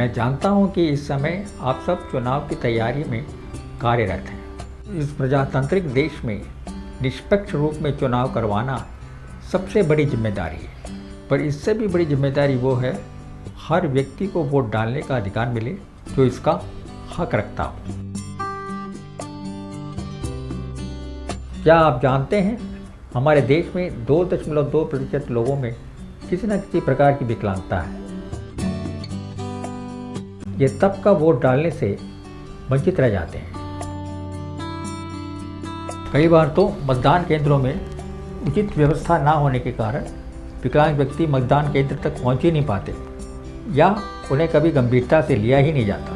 मैं जानता हूं कि इस समय आप सब चुनाव की तैयारी में कार्यरत हैं। इस प्रजातांत्रिक देश में निष्पक्ष रूप में चुनाव करवाना सबसे बड़ी जिम्मेदारी है, पर इससे भी बड़ी जिम्मेदारी वो है हर व्यक्ति को वोट डालने का अधिकार मिले जो इसका हक रखता हो। क्या आप जानते हैं हमारे देश में 2.2% लोगों में किसी न किसी प्रकार की विकलांगता है। ये तबका वोट डालने से वंचित रह जाते हैं। कई बार तो मतदान केंद्रों में उचित व्यवस्था ना होने के कारण विकलांग व्यक्ति मतदान केंद्र तक पहुंच ही नहीं पाते या उन्हें कभी गंभीरता से लिया ही नहीं जाता।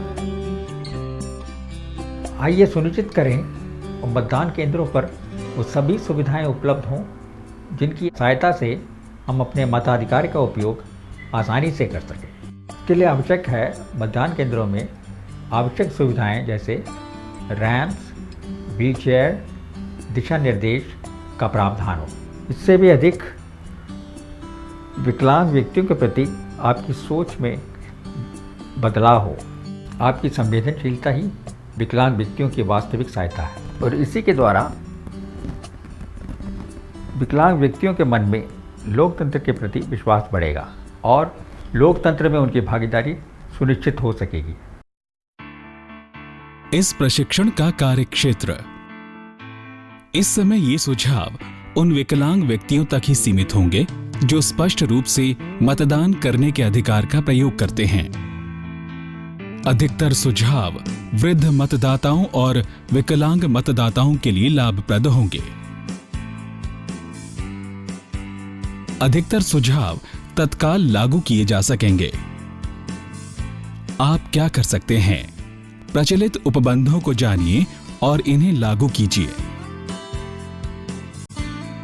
आइए सुनिश्चित करें और मतदान केंद्रों पर वो सभी सुविधाएं उपलब्ध हों जिनकी सहायता से हम अपने मताधिकार का उपयोग आसानी से कर सकें। इसके लिए आवश्यक है मतदान केंद्रों में आवश्यक सुविधाएं जैसे रैंप्स, व्हीलचेयर, दिशा निर्देश का प्रावधान हो। इससे भी अधिक विकलांग व्यक्तियों के प्रति आपकी सोच में बदलाव हो। आपकी संवेदनशीलता ही विकलांग व्यक्तियों की वास्तविक सहायता है और इसी के द्वारा विकलांग व्यक्तियों के मन में लोकतंत्र के प्रति विश्वास बढ़ेगा और लोकतंत्र में उनकी भागीदारी सुनिश्चित हो सकेगी। इस प्रशिक्षण का कार्यक्षेत्र। इस समय ये सुझाव उन विकलांग व्यक्तियों तक ही सीमित होंगे जो स्पष्ट रूप से मतदान करने के अधिकार का प्रयोग करते हैं। अधिकतर सुझाव वृद्ध मतदाताओं और विकलांग मतदाताओं के लिए लाभप्रद होंगे। अधिकतर सुझाव तत्काल लागू किए जा सकेंगे। आप क्या कर सकते हैं? प्रचलित उपबंधों को जानिए और इन्हें लागू कीजिए।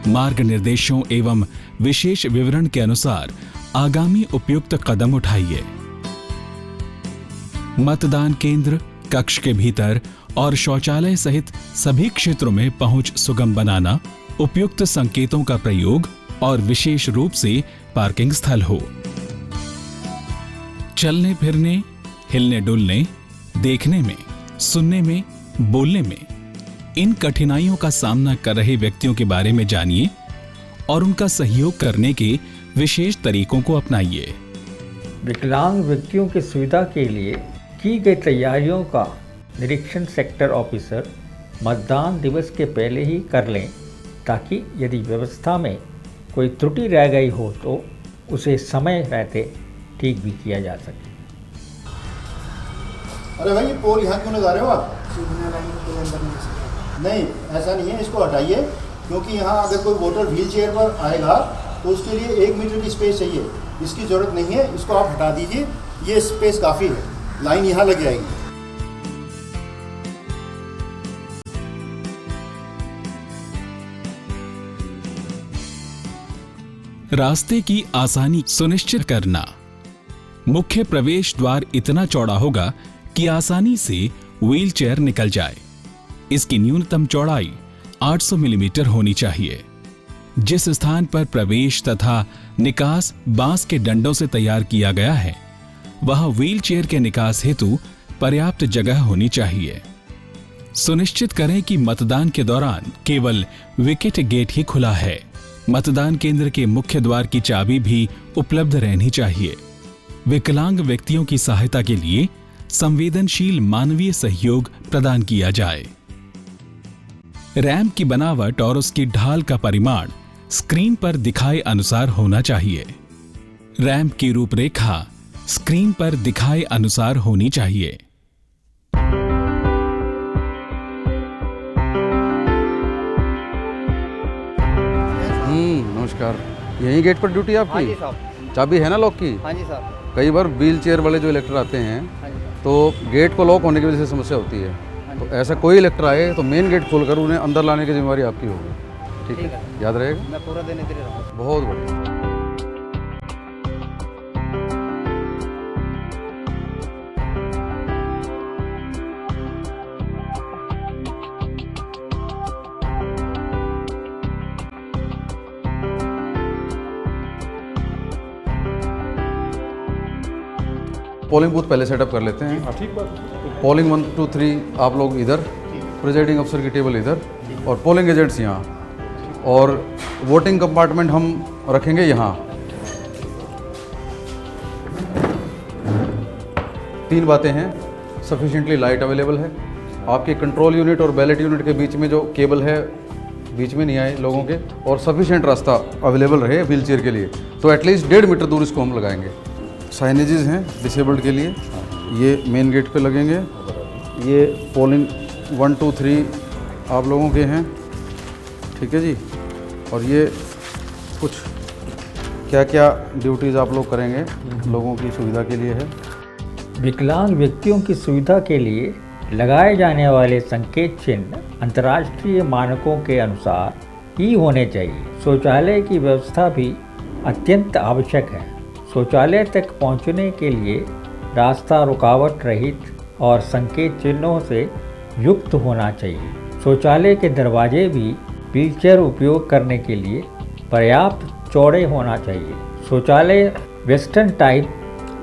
मार्ग निर्देशों एवं विशेष विवरण के अनुसार आगामी उपयुक्त कदम उठाइए। मतदान केंद्र, कक्ष के भीतर और शौचालय सहित सभी क्षेत्रों में पहुंच सुगम बनाना, उपयुक्त संकेतों का प्रयोग और विशेष रूप से पार्किंग स्थल हो। चलने फिरने, हिलने डुलने, देखने में, सुनने में, बोलने में इन कठिनाइयों का सामना कर रहे व्यक्तियों के बारे में जानिए और उनका सहयोग करने के विशेष तरीकों को अपनाइए। विकलांग व्यक्तियों की सुविधा के लिए की गई तैयारियों का निरीक्षण सेक्टर ऑफिसर मतदान दिवस के पहले ही कर लें ताकि यदि व्यवस्था में कोई त्रुटि रह गई हो तो उसे समय रहते ठीक भी किया जा सके। अरे भाई, ये पोल यहाँ क्यों लगा रहे हो आप? नहीं, ऐसा नहीं है, इसको हटाइए क्योंकि यहाँ अगर कोई वोटर व्हील चेयर पर आएगा तो उसके लिए 1 मीटर की स्पेस चाहिए। इसकी ज़रूरत नहीं है, इसको आप हटा दीजिए। ये स्पेस काफ़ी है, लाइन यहाँ लग जाएगी। रास्ते की आसानी सुनिश्चित करना। मुख्य प्रवेश द्वार इतना चौड़ा होगा कि आसानी से व्हीलचेयर निकल जाए। इसकी न्यूनतम चौड़ाई 800 मिलीमीटर होनी चाहिए। जिस स्थान पर प्रवेश तथा निकास बांस के डंडों से तैयार किया गया है वहां व्हीलचेयर के निकास हेतु पर्याप्त जगह होनी चाहिए। सुनिश्चित करें कि मतदान के दौरान केवल विकेट गेट ही खुला है। मतदान केंद्र के मुख्य द्वार की चाबी भी उपलब्ध रहनी चाहिए। विकलांग व्यक्तियों की सहायता के लिए संवेदनशील मानवीय सहयोग प्रदान किया जाए। रैंप की बनावट और उसकी ढाल का परिमाण स्क्रीन पर दिखाए अनुसार होना चाहिए। रैंप की रूपरेखा स्क्रीन पर दिखाए अनुसार होनी चाहिए। नमस्कार, यही गेट पर ड्यूटी आपकी? हाँ जी साहब। चाबी है ना लॉक की? हाँ जी साहब। कई बार व्हील चेयर वाले जो इलेक्टर आते हैं तो गेट को लॉक होने की वजह से समस्या होती है। तो ऐसा कोई इलेक्टर आए तो मेन गेट खोलकर उन्हें अंदर लाने की जिम्मेदारी आपकी होगी। ठीक है, याद रहेगा? मैं पूरा दिन इधर ही रहूँगा। बहुत बढ़िया। पोलिंग बूथ पहले सेटअप कर लेते हैं। पोलिंग 1 2 3 आप लोग इधर, प्रिजाइडिंग अफसर की टेबल इधर और पोलिंग एजेंट्स यहाँ, और वोटिंग कंपार्टमेंट हम रखेंगे यहाँ। 3 बातें हैं, सफिशिएंटली लाइट अवेलेबल है, आपके कंट्रोल यूनिट और बैलेट यूनिट के बीच में जो केबल है बीच में नहीं आए लोगों के, और सफिशिएंट रास्ता अवेलेबल रहे व्हील चेयर के लिए, तो एटलीस्ट 1.5 मीटर दूर इसको हम लगाएंगे। साइनेजेस हैं डिसेबल्ड के लिए, ये मेन गेट पे लगेंगे। ये पोलिंग 1 2 3 आप लोगों के हैं, ठीक है जी। और ये कुछ क्या क्या ड्यूटीज़ आप लोग करेंगे लोगों की सुविधा के लिए है। विकलांग व्यक्तियों की सुविधा के लिए लगाए जाने वाले संकेत चिन्ह अंतर्राष्ट्रीय मानकों के अनुसार ही होने चाहिए। शौचालय की व्यवस्था भी अत्यंत आवश्यक है। शौचालय तक पहुंचने के लिए रास्ता रुकावट रहित और संकेत चिन्हों से युक्त होना चाहिए। शौचालय के दरवाजे भी व्हीलचेयर उपयोग करने के लिए पर्याप्त चौड़े होना चाहिए। शौचालय वेस्टर्न टाइप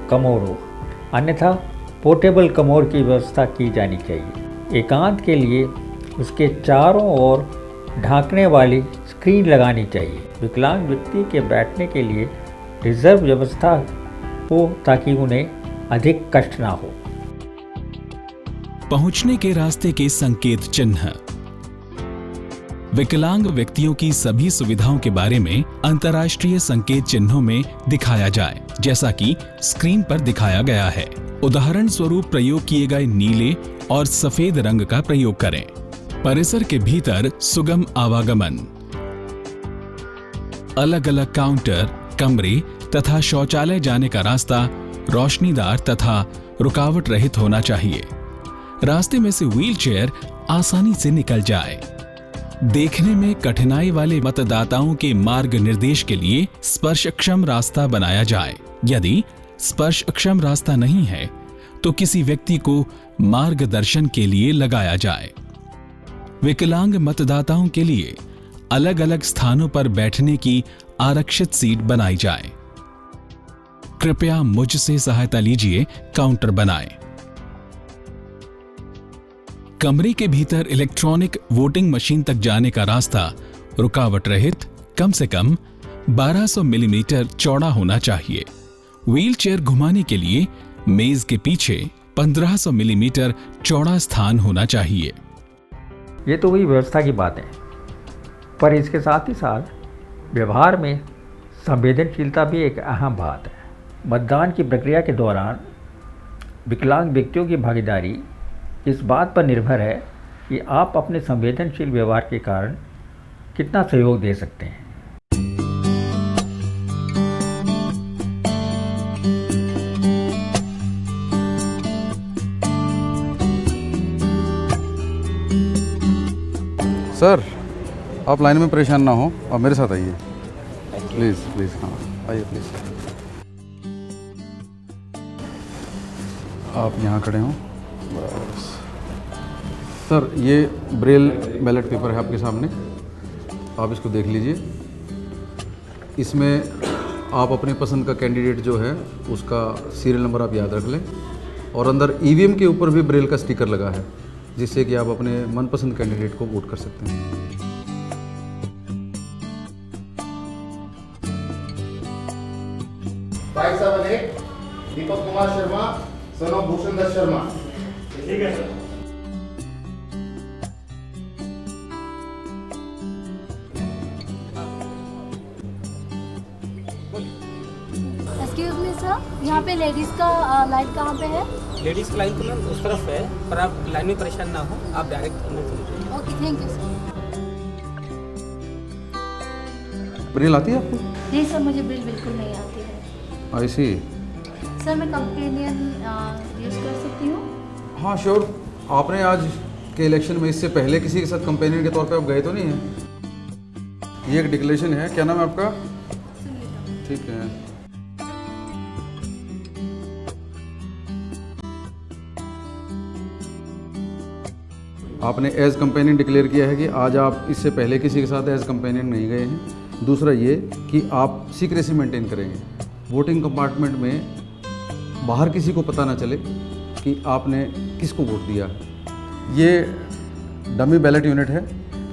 कमोड हो, अन्यथा पोर्टेबल कमोड की व्यवस्था की जानी चाहिए। एकांत के लिए उसके चारों ओर ढांकने वाली स्क्रीन लगानी चाहिए। विकलांग व्यक्ति के बैठने के लिए रिजर्व व्यवस्था हो ताकि उन्हें अधिक कष्ट ना हो। पहुंचने के रास्ते के संकेत चिन्ह। विकलांग व्यक्तियों की सभी सुविधाओं के बारे में अंतर्राष्ट्रीय संकेत चिन्हों में दिखाया जाए, जैसा कि स्क्रीन पर दिखाया गया है। उदाहरण स्वरूप प्रयोग किए गए नीले और सफेद रंग का प्रयोग करें। परिसर के भीतर सुगम आवागमन, अलग अलग काउंटर, कमरे तथा शौचालय जाने का रास्ता रोशनीदार तथा रुकावट रहित होना चाहिए। रास्ते में से व्हीलचेयर आसानी से निकल जाए। देखने में कठिनाई वाले मतदाताओं के मार्ग निर्देश के लिए स्पर्शक्षम रास्ता बनाया जाए। यदि स्पर्शक्षम रास्ता नहीं है तो किसी व्यक्ति को मार्गदर्शन के लिए लगाया जाए। विकलांग मतदाताओं के लिए अलग अलग स्थानों पर बैठने की आरक्षित सीट बनाई जाए। कृपया मुझसे सहायता लीजिए, काउंटर बनाएं। कमरे के भीतर इलेक्ट्रॉनिक वोटिंग मशीन तक जाने का रास्ता रुकावट रहित कम से कम 1200 मिलीमीटर चौड़ा होना चाहिए। व्हीलचेयर घुमाने के लिए मेज के पीछे 1500 मिलीमीटर चौड़ा स्थान होना चाहिए। ये तो हुई व्यवस्था की बातें, पर इसके साथ ही साथ व्यवहार में संवेदनशीलता भी एक अहम बात है। मतदान की प्रक्रिया के दौरान विकलांग व्यक्तियों की भागीदारी इस बात पर निर्भर है कि आप अपने संवेदनशील व्यवहार के कारण कितना सहयोग दे सकते हैं। सर, आप लाइन में परेशान ना हो, आप मेरे साथ आइए प्लीज़ प्लीज़। हाँ आइए प्लीज़, आप यहाँ खड़े हों बस। सर, ये ब्रेल बैलेट पेपर है आपके सामने, आप इसको देख लीजिए। इसमें आप अपने पसंद का कैंडिडेट जो है उसका सीरियल नंबर आप याद रख लें, और अंदर ईवीएम के ऊपर भी ब्रेल का स्टिकर लगा है, जिससे कि आप अपने मनपसंद कैंडिडेट को वोट कर सकते हैं। Deepak Kumar Sharma, son of Bhushan Dutt Sharma. ठीक है सर। एक्सक्यूज मी सर, यहाँ पे लेडीज का लाइन कहाँ पे है? लेडीज़ की लाइन तो मैम उस तरफ है, पर आप लाइन में परेशान ना हो, आप डायरेक्ट अंदर चले जाइए। Okay, thank you sir. Braille आती है आपको? नहीं सर, मुझे बिल बिल्कुल नहीं आती है। आई सी। सर, मैं कंपेनियन यूज़ कर सकती हूँ? हाँ श्योर। आपने आज के इलेक्शन में इससे पहले किसी के साथ कंपेनियन के तौर पे आप गए तो नहीं हैं? ये एक डिक्लेरेशन है, क्या नाम है आपका? ठीक है। आपने एज कंपेनियन डिक्लेयर किया है कि आज आप इससे पहले किसी के साथ एज कंपेनियन नहीं गए हैं। दूसरा ये कि आप सीक्रेसी मेंटेन करेंगे। वोटिंग कंपार्टमेंट में बाहर किसी को पता ना चले कि आपने किसको वोट दिया है। ये डमी बैलेट यूनिट है,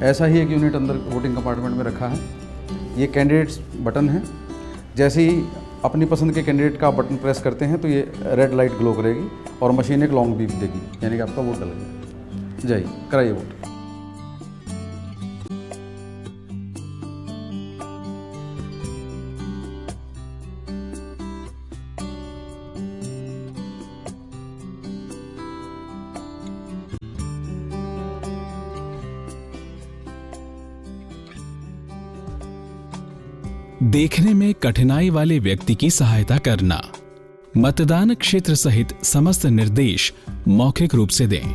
ऐसा ही एक यूनिट अंदर वोटिंग कंपार्टमेंट में रखा है। ये कैंडिडेट्स बटन है, जैसे ही अपनी पसंद के कैंडिडेट का बटन प्रेस करते हैं तो ये रेड लाइट ग्लो करेगी और मशीन एक लॉन्ग बीप देगी, यानी कि आपका वोट डल गया। जय कराइए वोट। देखने में कठिनाई वाले व्यक्ति की सहायता करना। मतदान क्षेत्र सहित समस्त निर्देश मौखिक रूप से दें।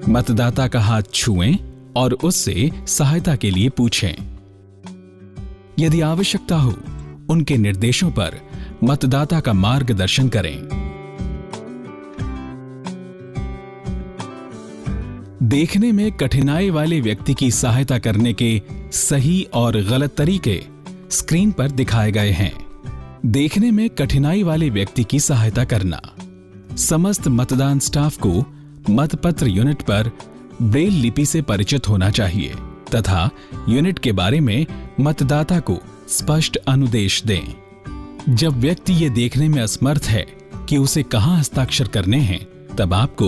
मतदाता का हाथ छुएं और उससे सहायता के लिए पूछें। यदि आवश्यकता हो, उनके निर्देशों पर मतदाता का मार्गदर्शन करें। देखने में कठिनाई वाले व्यक्ति की सहायता करने के सही और गलत तरीके स्क्रीन पर दिखाए गए हैं। देखने में कठिनाई वाले व्यक्ति की सहायता करना। समस्त मतदान स्टाफ को मतपत्र यूनिट पर ब्रेल लिपि से परिचित होना चाहिए तथा यूनिट के बारे में मतदाता को स्पष्ट अनुदेश दें। जब व्यक्ति ये देखने में असमर्थ है कि उसे कहां हस्ताक्षर करने हैं, तब आपको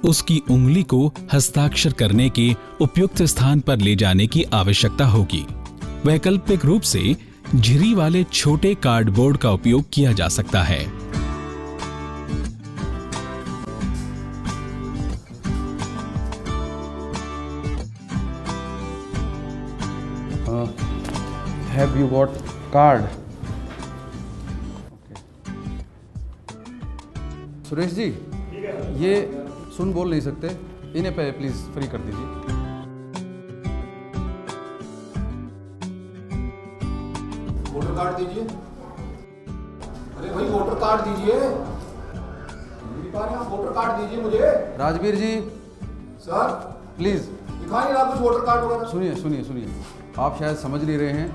उसकी उंगली को हस्ताक्षर करने के उपयुक्त स्थान पर ले जाने की आवश्यकता होगी। वैकल्पिक रूप से झिरी वाले छोटे कार्डबोर्ड का उपयोग किया जा सकता है। Have you got card? Suresh ji, ये सुन बोल नहीं सकते, इन्हें पहले प्लीज फ्री कर दीजिए। वोटर कार्ड दीजिए। अरे भाई वोटर कार्ड दीजिए। वोटर कार्ड दीजिए मुझे। राजवीर जी सर प्लीज दिखा नहीं रहा कुछ वोटर कार्ड वगैरह। सुनिए सुनिए सुनिए, आप शायद समझ नहीं रहे हैं,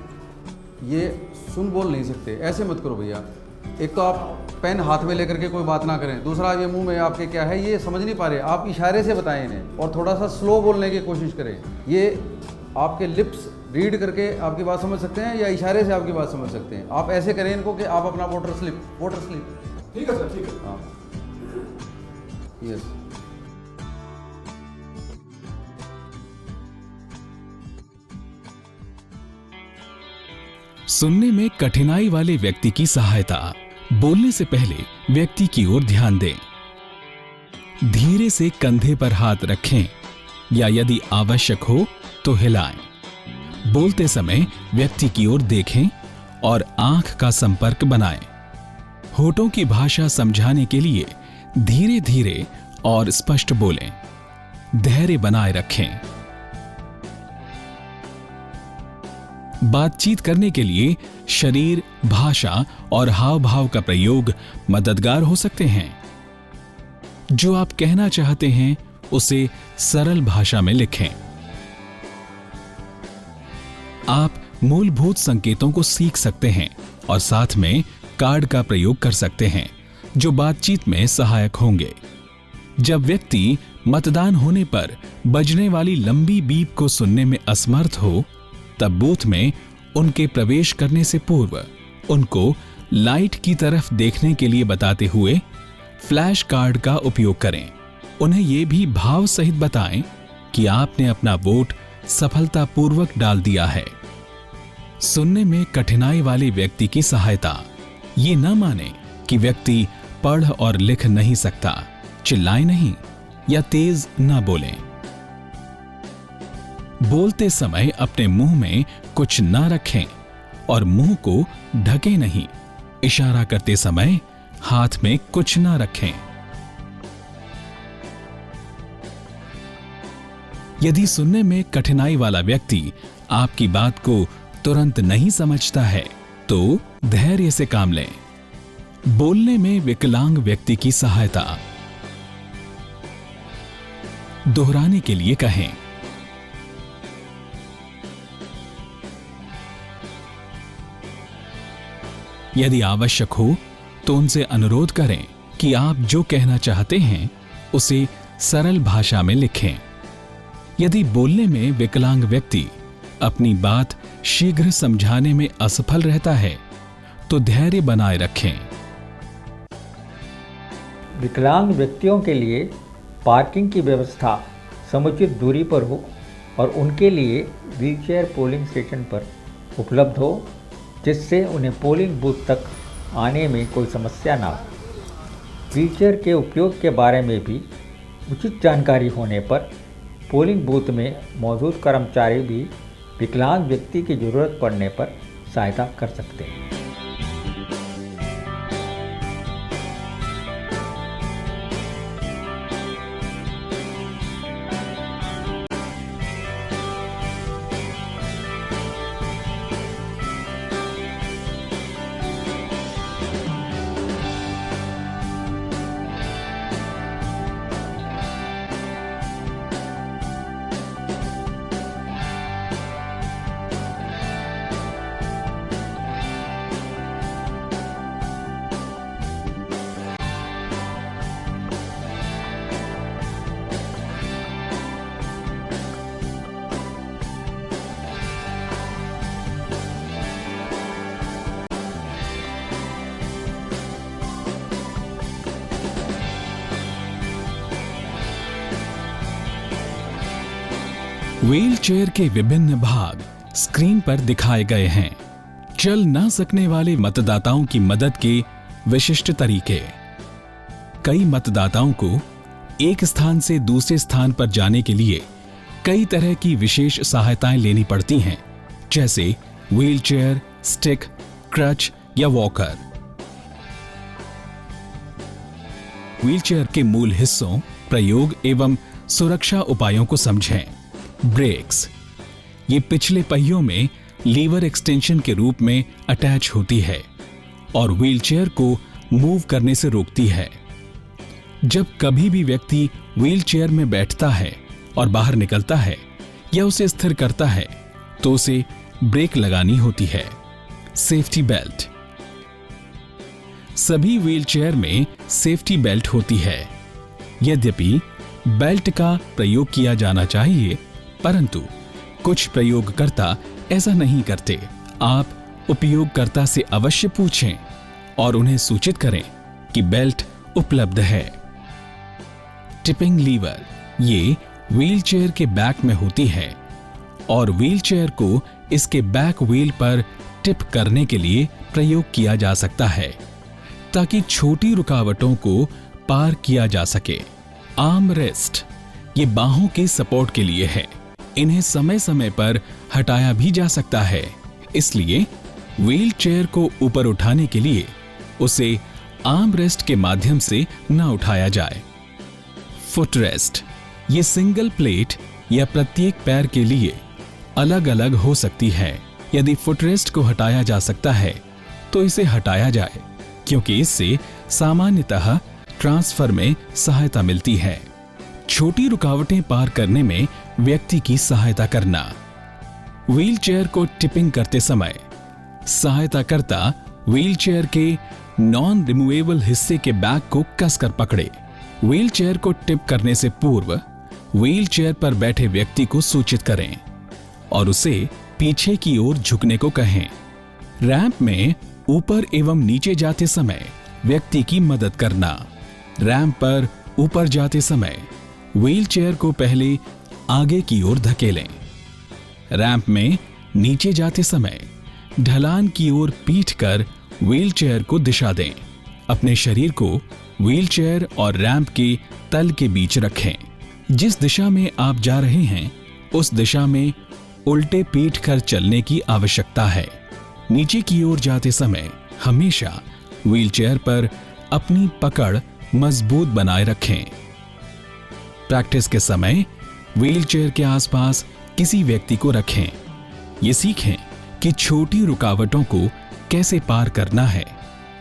ये सुन बोल नहीं सकते, ऐसे मत करो भैया। एक तो आप पेन हाथ में लेकर के कोई बात ना करें, दूसरा ये मुंह में आपके क्या है ये समझ नहीं पा रहे, आप इशारे से बताएं इन्हें और थोड़ा सा स्लो बोलने की कोशिश करें। ये आपके लिप्स रीड करके आपकी बात समझ सकते हैं या इशारे से आपकी बात समझ सकते हैं। आप ऐसे करें इनको कि आप अपना वोटर स्लिप ठीक है सर, ठीक है। हाँ यस। सुनने में कठिनाई वाले व्यक्ति की सहायता। बोलने से पहले व्यक्ति की ओर ध्यान दें। धीरे से कंधे पर हाथ रखें या यदि आवश्यक हो तो हिलाएं। बोलते समय व्यक्ति की ओर देखें और आंख का संपर्क बनाएं। होठों की भाषा समझाने के लिए धीरे धीरे और स्पष्ट बोलें। धैर्य बनाए रखें। बातचीत करने के लिए शरीर, भाषा और हाव भाव का प्रयोग मददगार हो सकते हैं। जो आप कहना चाहते हैं उसे सरल भाषा में लिखें। आप मूलभूत संकेतों को सीख सकते हैं और साथ में कार्ड का प्रयोग कर सकते हैं जो बातचीत में सहायक होंगे। जब व्यक्ति मतदान होने पर बजने वाली लंबी बीप को सुनने में असमर्थ हो, तब बूथ में उनके प्रवेश करने से पूर्व उनको लाइट की तरफ देखने के लिए बताते हुए फ्लैश कार्ड का उपयोग करें। उन्हें यह भी भाव सहित बताएं कि आपने अपना वोट सफलतापूर्वक डाल दिया है। सुनने में कठिनाई वाले व्यक्ति की सहायता। ये न माने कि व्यक्ति पढ़ और लिख नहीं सकता। चिल्लाएं नहीं या तेज न बोलें। बोलते समय अपने मुंह में कुछ न रखें और मुंह को ढके नहीं। इशारा करते समय हाथ में कुछ न रखें। यदि सुनने में कठिनाई वाला व्यक्ति आपकी बात को तुरंत नहीं समझता है तो धैर्य से काम लें। बोलने में विकलांग व्यक्ति की सहायता। दोहराने के लिए कहें। यदि आवश्यक हो तो उनसे अनुरोध करें कि आप जो कहना चाहते हैं उसे सरल भाषा में लिखें। यदि बोलने में विकलांग व्यक्ति अपनी बात शीघ्र समझाने में असफल रहता है तो धैर्य बनाए रखें। विकलांग व्यक्तियों के लिए पार्किंग की व्यवस्था समुचित दूरी पर हो और उनके लिए व्हीलचेयर पोलिंग स्टेशन पर उपलब्ध हो, जिससे उन्हें पोलिंग बूथ तक आने में कोई समस्या ना हो। व्हीलचेयर के उपयोग के बारे में भी उचित जानकारी होने पर पोलिंग बूथ में मौजूद कर्मचारी भी विकलांग व्यक्ति की ज़रूरत पड़ने पर सहायता कर सकते हैं। व्हीलचेयर के विभिन्न भाग स्क्रीन पर दिखाए गए हैं। चल ना सकने वाले मतदाताओं की मदद के विशिष्ट तरीके। कई मतदाताओं को एक स्थान से दूसरे स्थान पर जाने के लिए कई तरह की विशेष सहायताएं लेनी पड़ती हैं, जैसे व्हीलचेयर, स्टिक, क्रच या वॉकर। व्हीलचेयर के मूल हिस्सों, प्रयोग एवं सुरक्षा उपायों को समझें। ब्रेक्स, ये पिछले पहियों में लीवर एक्सटेंशन के रूप में अटैच होती है और व्हीलचेयर को मूव करने से रोकती है। जब कभी भी व्यक्ति व्हीलचेयर में बैठता है और बाहर निकलता है या उसे स्थिर करता है तो उसे ब्रेक लगानी होती है। सेफ्टी बेल्ट, सभी व्हीलचेयर में सेफ्टी बेल्ट होती है। यद्यपि बेल्ट का प्रयोग किया जाना चाहिए, परंतु कुछ प्रयोगकर्ता ऐसा नहीं करते। आप उपयोगकर्ता से अवश्य पूछें और उन्हें सूचित करें कि बेल्ट उपलब्ध है। टिपिंग लीवर, ये व्हीलचेयर के बैक में होती है और व्हीलचेयर को इसके बैक व्हील पर टिप करने के लिए प्रयोग किया जा सकता है ताकि छोटी रुकावटों को पार किया जा सके। आर्म रेस्ट, ये बाहों के सपोर्ट के लिए है। इन्हें समय समय पर हटाया भी जा सकता है, इसलिए व्हीलचेयर को ऊपर उठाने के लिए उसे आर्म रेस्ट के माध्यम से न उठाया जाए। फुट रेस्ट, ये सिंगल प्लेट या प्रत्येक पैर के लिए अलग अलग हो सकती है। यदि फुट रेस्ट को हटाया जा सकता है तो इसे हटाया जाए, क्योंकि इससे सामान्यतः ट्रांसफर में सहायता मिलती है। छोटी रुकावटें पार करने में व्यक्ति की सहायता करना। व्हीलचेयर को टिपिंग करते समय सहायताकर्ता व्हीलचेयर के नॉन रिमूवेबल हिस्से के बैक को कसकर पकड़े। व्हीलचेयर को टिप करने से पूर्व व्हीलचेयर पर बैठे व्यक्ति को सूचित करें और उसे पीछे की ओर झुकने को कहें। रैंप में ऊपर एवं नीचे जाते समय व्यक्ति की मदद करना। रैंप पर ऊपर जाते समय व्हीलचेयर को पहले आगे की ओर धकेलें। रैंप में नीचे जाते समय ढलान की ओर पीठ कर व्हीलचेयर को दिशा दें। अपने शरीर को व्हीलचेयर और रैंप के तल के बीच रखें। जिस दिशा में आप जा रहे हैं उस दिशा में उल्टे पीठ कर चलने की आवश्यकता है। नीचे की ओर जाते समय हमेशा व्हीलचेयर पर अपनी पकड़ मजबूत बनाए रखें। प्रैक्टिस के समय व्हीलचेयर के आसपास किसी व्यक्ति को रखें। ये सीखें कि छोटी रुकावटों को कैसे पार करना है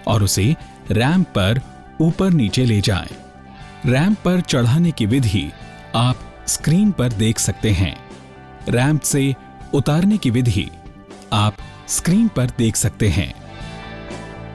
और उसे रैंप पर ऊपर नीचे ले जाएं। रैंप पर चढ़ाने की विधि आप स्क्रीन पर देख सकते हैं। रैंप से उतारने की विधि आप स्क्रीन पर देख सकते हैं।